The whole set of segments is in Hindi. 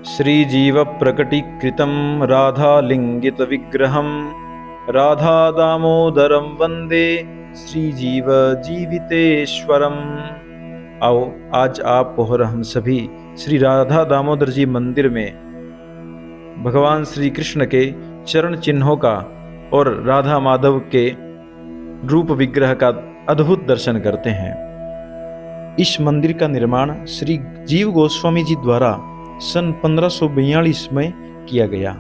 श्रीजीवप्रकटीकृतं राधालिङ्गितविग्रहं राधादामोदरं वन्दे श्रीजीवजीवितेश्वरम्। आओ आज आप और हम सभी श्री राधा दामोदर जी मंदिर में भगवान श्री कृष्ण के चरण चिन्हों का और राधा माधव के रूप विग्रह का अद्भुत दर्शन करते हैं। इस मंदिर का निर्माण श्री जीव गोस्वामी जी द्वारा सन 1542 में किया गया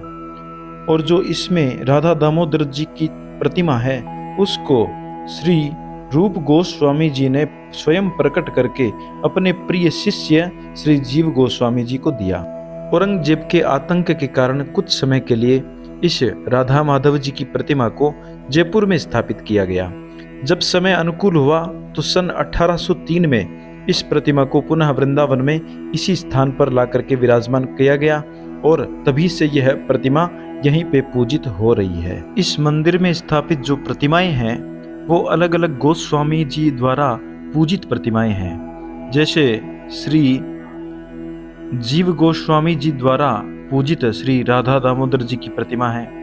और जो इसमें राधा दामोदर जी की प्रतिमा है उसको श्री रूप गोस्वामी जी ने स्वयं प्रकट करके अपने प्रिय शिष्य श्री जीव गोस्वामी जी को दिया। औरंगजेब के आतंक के कारण कुछ समय के लिए इस राधा माधव जी की प्रतिमा को जयपुर में स्थापित किया गया। जब समय अनुकूल हुआ तो सन 1803 में इस प्रतिमा को पुनः वृंदावन में इसी स्थान पर ला करके विराजमान किया गया और तभी से यह प्रतिमा यहीं पे पूजित हो रही है। इस मंदिर में स्थापित जो प्रतिमाएं हैं वो अलग अलग गोस्वामी जी द्वारा पूजित प्रतिमाएं हैं। जैसे श्री जीव गोस्वामी जी द्वारा पूजित श्री राधा दामोदर जी की प्रतिमा है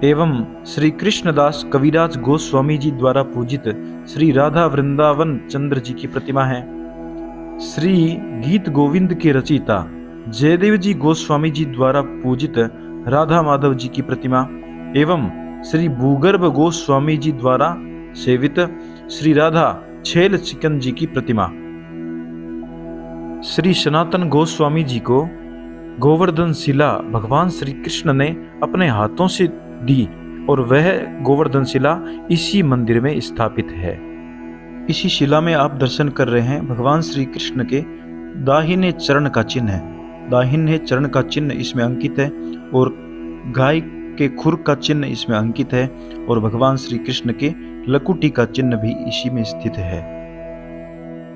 एवं श्री कृष्णदास कविराज गोस्वामी जी द्वारा पूजित श्री राधा वृंदावन चंद्र जी की प्रतिमा है। श्री गीत गोविंद के रचयिता जयदेव जी गोस्वामी जी द्वारा पूजित राधा माधव जी की प्रतिमा एवं श्री भूगर्भ गोस्वामी जी द्वारा सेवित श्री राधा छेल चिकन जी की प्रतिमा। श्री सनातन गोस्वामी जी को गोवर्धन शिला भगवान श्री कृष्ण ने अपने हाथों से दी और वह गोवर्धन शिला इसी मंदिर में स्थापित है। इसी शिला में आप दर्शन कर रहे हैं भगवान श्री कृष्ण के दाहिने चरण का चिन्ह है। दाहिने चरण का चिन्ह इसमें अंकित है और गाय के खुर का चिन्ह इसमें अंकित है और भगवान श्री कृष्ण के लकुटी का चिन्ह भी इसी में स्थित है।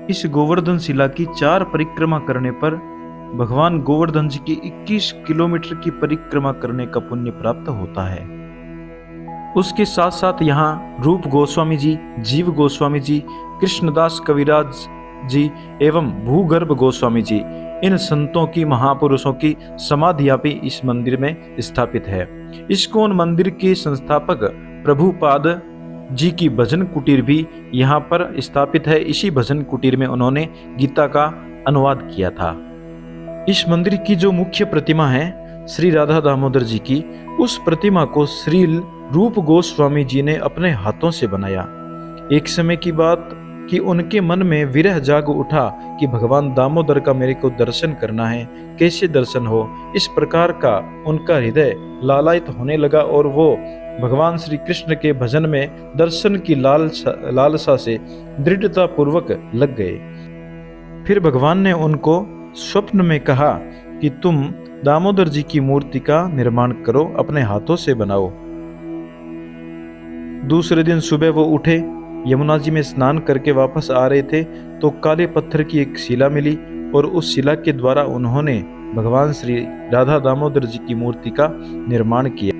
इस गोवर्धन शिला की 4 परिक्रमा करने पर भगवान गोवर्धन जी की 21 किलोमीटर की परिक्रमा करने का पुण्य प्राप्त होता है। उसके साथ साथ यहाँ रूप गोस्वामी जी, जीव गोस्वामी जी, कृष्णदास कविराज जी एवं भूगर्भ गोस्वामी जी, इन संतों की महापुरुषों की समाधियां भी इस मंदिर में स्थापित है। इस्कॉन मंदिर के संस्थापक प्रभुपाद जी की भजन कुटीर भी यहाँ पर स्थापित है। इसी भजन कुटीर में उन्होंने गीता का अनुवाद किया था। इस मंदिर की जो मुख्य प्रतिमा है श्री राधा दामोदर जी की, उस प्रतिमा को श्री रूप गोस्वामी जी ने अपने हाथों से बनाया। एक समय की बात कि उनके मन में विरह जाग उठा कि भगवान दामोदर का मेरे को दर्शन करना है, कैसे दर्शन हो। इस प्रकार का उनका हृदय लालायित होने लगा और वो भगवान श्री कृष्ण के भजन में दर्शन की लालसा से दृढ़ता पूर्वक लग गए। फिर भगवान ने उनको स्वप्न में कहा कि तुम दामोदर जी की मूर्ति का निर्माण करो, अपने हाथों से बनाओ। दूसरे दिन सुबह वो उठे, यमुना जी में स्नान करके वापस आ रहे थे तो काले पत्थर की एक शिला मिली और उस शिला के द्वारा उन्होंने भगवान श्री राधा दामोदर जी की मूर्ति का निर्माण किया।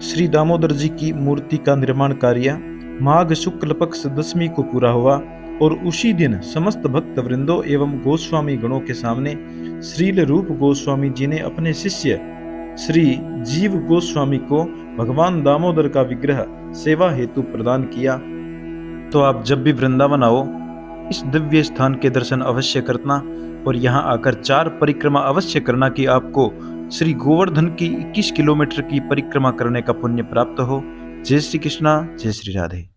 श्री दामोदर जी की मूर्ति का निर्माण कार्य माघ शुक्ल पक्ष 10वीं को पूरा हुआ और उसी दिन समस्त भक्त वृंदों एवं गोस्वामी गणों के सामने श्रील रूप गोस्वामी जी ने अपने शिष्य श्री जीव गोस्वामी को भगवान दामोदर का विग्रह सेवा हेतु प्रदान किया। तो आप जब भी वृंदावन आओ इस दिव्य स्थान के दर्शन अवश्य करना और यहाँ आकर 4 परिक्रमा अवश्य करना कि आपको श्री गोवर्धन की 21 किलोमीटर की परिक्रमा करने का पुण्य प्राप्त हो। जय श्री कृष्णा, जय श्री राधे।